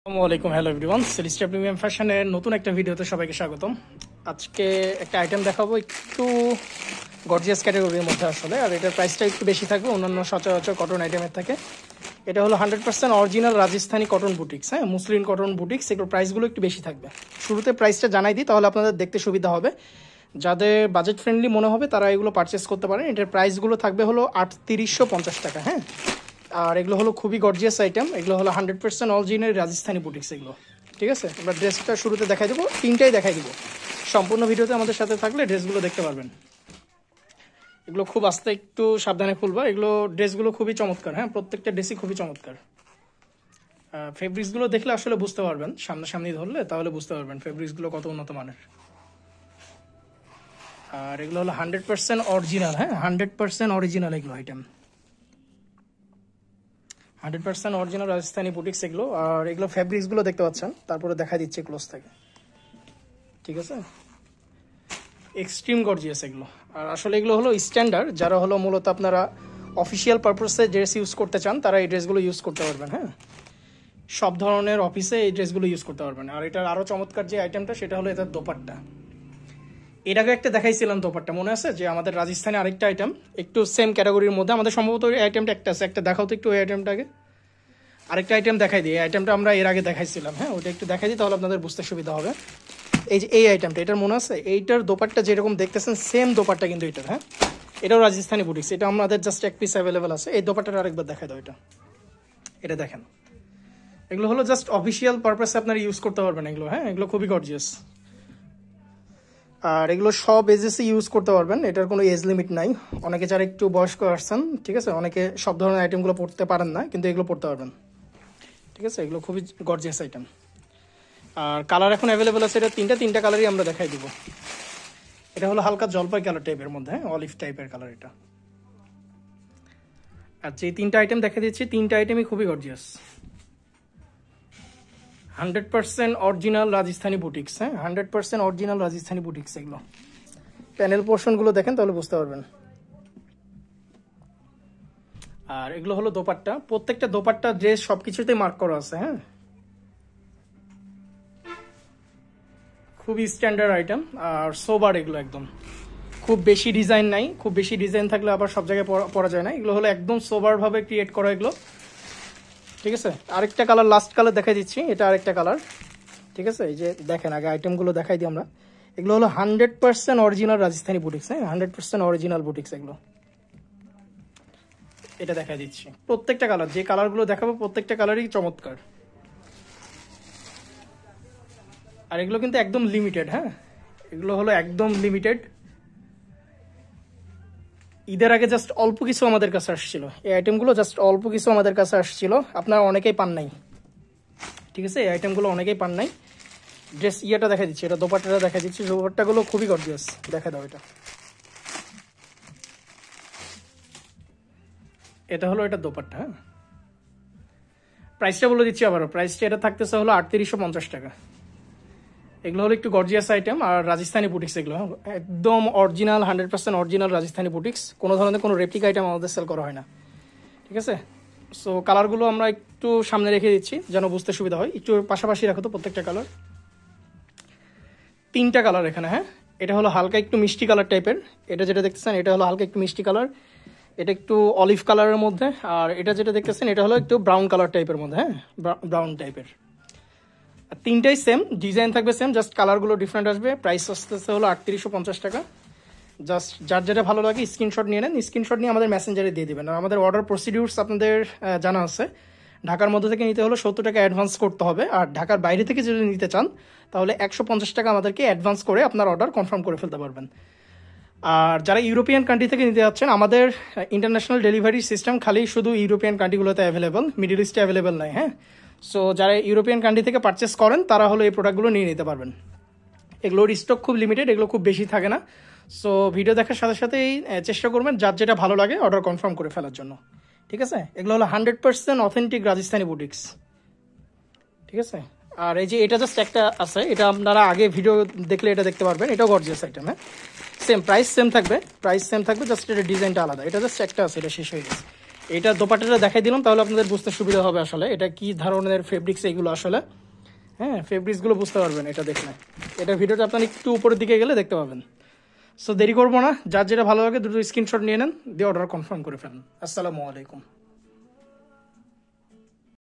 আসসালামু আলাইকুম, hello everyone, সেলিস্টা premium ফ্যাশনের নতুন একটা ভিডিওতে সবাইকে স্বাগতম। আজকে একটা আইটেম দেখাবো একটু গর্জিয়াস ক্যাটাগরির মধ্যে আসলে, আর এটার প্রাইসটা একটু বেশি থাকবে অন্যান্য সচরাচর কটন আইটেমের থেকে। এটা হলো 100% অরিজিনাল রাজস্থানি কটন বুটিক্স, হ্যাঁ, মুসলিম কটন বুটিক্স। এগুলোর প্রাইসগুলো একটু বেশি থাকবে। শুরুতে প্রাইসটা জানাই দিই, তাহলে আপনাদের দেখতে সুবিধা হবে। যাদের বাজেট ফ্রেন্ডলি মনে হবে তারা এগুলো পারচেস করতে পারেন। এটার প্রাইসগুলো থাকবে হলো 3850 টাকা, হ্যাঁ। আর এগুলো হলো খুবই গর্জিয়াস আইটেম। এগুলো হলো 100% অরিজিনাল রাজস্থানি বুটিক্স এগুলো, ঠিক আছে। আমরা ড্রেসটা শুরুতে দেখাই দেবো, তিনটাই দেখাই দেবো। সম্পূর্ণ ভিডিওতে আমাদের সাথে থাকলে ড্রেসগুলো দেখতে পারবেন। এগুলো খুব আস্তে একটু সাবধানে খুলবা। এগুলো ড্রেসগুলো খুবই চমৎকার, হ্যাঁ, প্রত্যেকটা ড্রেসই খুবই চমৎকার। ফেব্রিক্সগুলো দেখলে আসলে বুঝতে পারবেন, সামনাসামনি ধরলে তাহলে বুঝতে পারবেন ফেব্রিক্সগুলো কত উন্নত মানের। আর এগুলো হলো 100% অরিজিনাল, হ্যাঁ, 100% অরিজিনাল এগুলো আইটেম। 100% অরিজিনাল রাজস্থানি বুটিক্স এগুলো। আর এগুলো ফ্যাব্রিক্সগুলো দেখতে পাচ্ছেন, তারপরে দেখা দিচ্ছে ক্লোজ থেকে, ঠিক আছে। এক্সট্রিম গর্জিয়াস এগুলো। আর আসলে এগুলো হলো স্ট্যান্ডার্ড, যারা হলো মূলত আপনারা অফিসিয়াল পারপাসে ড্রেস ইউজ করতে চান তারা এই ড্রেসগুলো ইউজ করতে পারবেন, হ্যাঁ। সব ধরনের অফিসে এই ড্রেসগুলো ইউজ করতে পারবেন। আর এটার আরও চমৎকার যে আইটেমটা সেটা হলো এটার দোপাট্টা। এর আগে একটা দেখাইছিলাম দোপাট্টা, মনে আছে যে আমাদের রাজস্থানে আরেকটা আইটেম একটু সেম ক্যাটাগরির মধ্যে, আমাদের সম্ভবত ওই আইটেমটা একটা আছে, একটা দেখাও তো একটু ওই আইটেমটাকে। আরেকটা আইটেম দেখাই দিই, এই আইটেমটা আমরা এর আগে দেখাইছিলাম, হ্যাঁ, ওটা একটু দেখাই দিই তাহলে আপনাদের বুঝতে সুবিধা হবে। এই যে এই আইটেমটা, এটার মনে আছে, এইটার দোপাট্টা যেরকম দেখতেছেন সেম দোপাট্টা কিন্তু এটার, হ্যাঁ। এটাও রাজস্থানি বুটিক্স, এটা আমাদের জাস্ট এক পিস অ্যাভেলেবেল আছে। এই দোপাট্টাটা আরেকবার দেখাই দাও, এটা দেখেন। এগুলো হলো জাস্ট অফিসিয়াল পারপাসে আপনারা ইউজ করতে পারবেন এগুলো, হ্যাঁ। এগুলো খুবই গর্জিয়াস। আর এগুলো সব এজেসে ইউজ করতে পারবেন, এটার কোনো এজ লিমিট নাই। অনেকে যারা একটু বয়স্ক আসছেন, ঠিক আছে, অনেকে সব ধরনের আইটেমগুলো পড়তে পারেন না, কিন্তু এগুলো পড়তে পারবেন, ঠিক আছে। এগুলো খুবই গর্জিয়াস আইটেম। আর কালার এখন অ্যাভেলেবেল আছে, এটা তিনটা কালারই আমরা দেখাই দিব। এটা হলো হালকা জলপাই কালার টাইপের মধ্যে, হ্যাঁ, অলিভ টাইপের কালার এটা। আর যে তিনটা আইটেম দেখা দিচ্ছি, তিনটা আইটেমই খুবই গর্জিয়াস। 100% অরিজিনাল রাজস্থানি বুটিক্স, হ্যাঁ, 100% অরিজিনাল রাজস্থানি বুটিক্স এগুলো। প্যানেল পোর্শনগুলো দেখেন তাহলে বুঝতে পারবেন। আর এগুলো হলো দোপাট্টা, প্রত্যেকটা দোপাট্টা ড্রেস সবকিছুতেই মার্ক করা আছে, হ্যাঁ। খুবই স্ট্যান্ডার্ড আইটেম আর সোবার এগুলো একদম। খুব বেশি ডিজাইন নাই, খুব বেশি ডিজাইন থাকলে আবার সব জায়গায় পরা যায় না। এগুলো হলো একদম সোবার ভাবে ক্রিয়েট করা এগুলো, ঠিক আছে। আরেকটা কালার, লাস্ট কালার দেখাই দিচ্ছি, এটা আরেকটা কালার, ঠিক আছে। এই যে দেখেন, আগে আইটেমগুলো দেখাই দিই আমরা। এগুলো হলো 100% অরিজিনাল রাজস্থানি বুটিক্স, হ্যাঁ, 100% অরিজিনাল বুটিক্স এগুলো। এটা দেখাই দিচ্ছি, প্রত্যেকটা কালার, যে কালারগুলো দেখাবো প্রত্যেকটা কালারই চমৎকার। আর এগুলো কিন্তু একদম লিমিটেড, হ্যাঁ, এগুলো হলো একদম লিমিটেড। ঈদের আগে জাস্ট অল্প কিছু আমাদের কাছে আসছিল, এই আইটেমগুলো জাস্ট অল্প কিছু আমাদের কাছে আসছিল, আপনারা অনেকেই পান নাই, ঠিক আছে। এই আইটেমগুলো অনেকেই পান নাই। ড্রেস ইয়েটা দেখা দিচ্ছি, এটা দোপাট্টাটা দেখা দিচ্ছি, দোপাট্টাগুলো খুবই গর্জিয়াস। দেখা দাও এটা, এটা হলো এটা দোপাট্টা, হ্যাঁ। প্রাইসটা বলে দিচ্ছি আবারও, প্রাইসটা এটা থাকতেছে হলো 3850 টাকা। এগুলো হলো একটু গর্জিয়াস আইটেম আর রাজস্থানি বুটিক্স এগুলো, একদম অরিজিনাল 100% অরিজিনাল রাজস্থানি বুটিক্স। কোনো ধরনের কোনো রেপ্লিকা আইটেম আমাদের সেল করা হয় না, ঠিক আছে। সো কালারগুলো আমরা একটু সামনে রেখে দিচ্ছি যেন বুঝতে সুবিধা হয়। একটু পাশাপাশি রাখো তো প্রত্যেকটা কালার। তিনটা কালার এখানে, হ্যাঁ। এটা হলো হালকা একটু মিষ্টি কালার টাইপের, এটা যেটা দেখতেছেন এটা হলো হালকা একটু মিষ্টি কালার, এটা একটু অলিভ কালারের মধ্যে। আর এটা যেটা দেখতেছেন এটা হলো একটু ব্রাউন কালার টাইপের মধ্যে, হ্যাঁ, ব্রাউন টাইপের। আর তিনটাই সেম ডিজাইন থাকবে, সেম, জাস্ট কালারগুলো ডিফারেন্ট আসবে। প্রাইস আসতেছে হলো 3850 টাকা। জাস্ট যার যেটা ভালো লাগে স্ক্রিনশট নিয়ে নেন, স্ক্রিনশট নিয়ে আমাদের মেসেঞ্জারে দিয়ে দেবেন। আর আমাদের অর্ডার প্রসিডিউরস আপনাদের জানা আছে। ঢাকার মধ্যে থেকে নিতে হলে 70 টাকা অ্যাডভান্স করতে হবে। আর ঢাকার বাইরে থেকে যদি নিতে চান তাহলে 150 টাকা আমাদেরকে অ্যাডভান্স করে আপনার অর্ডার কনফার্ম করে ফেলতে পারবেন। আর যারা ইউরোপিয়ান কান্ট্রি থেকে নিতে যাচ্ছেন, আমাদের ইন্টারন্যাশনাল ডেলিভারি সিস্টেম খালি শুধু ইউরোপিয়ান কান্ট্রিগুলোতে অ্যাভেলেবল, মিডল ইস্টে অ্যাভেলেবল নয়, হ্যাঁ। সো যারা ইউরোপিয়ান কান্ট্রি থেকে পারচেস করেন তারা হলো এই প্রোডাক্টগুলো নিয়ে নিতে পারবেন। এগুলোর স্টক খুব লিমিটেড, এগুলো খুব বেশি থাকে না। সো ভিডিও দেখার সাথে সাথেই চেষ্টা করবেন যার যেটা ভালো লাগে অর্ডার কনফার্ম করে ফেলার জন্য, ঠিক আছে। এগুলো হলো 100% অথেন্টিক রাজস্থানি বুটিক্স, ঠিক আছে। আর এই যে এটা জাস্ট একটা আছে, এটা আপনারা আগে ভিডিও দেখলে এটা দেখতে পারবেন, এটাও গর্জিয়াস আইটেম, হ্যাঁ। সেম প্রাইস সেম থাকবে, জাস্ট এটা ডিজাইনটা আলাদা। এটা জাস্ট একটা আছে, এটা শেষ হয়ে গেছে। এটা দোপাট্টাটা দেখাই দিলাম, তাহলে আপনাদের বুঝতে সুবিধা হবে আসলে এটা কি ধরনের ফেব্রিক্স এগুলো আসলে। হ্যাঁ, ফেব্রিক্সগুলো বুঝতে পারবেন এটা দেখলে। এটা ভিডিওটা আপনার একটু উপরের দিকে গেলে দেখতে পাবেন। সো দেরি করবো না, যার যেটা ভালো লাগে দ্রুত স্ক্রিনশট নিয়ে নেন, দিয়ে অর্ডার কনফার্ম করে ফেলেন। আসসালামু আলাইকুম।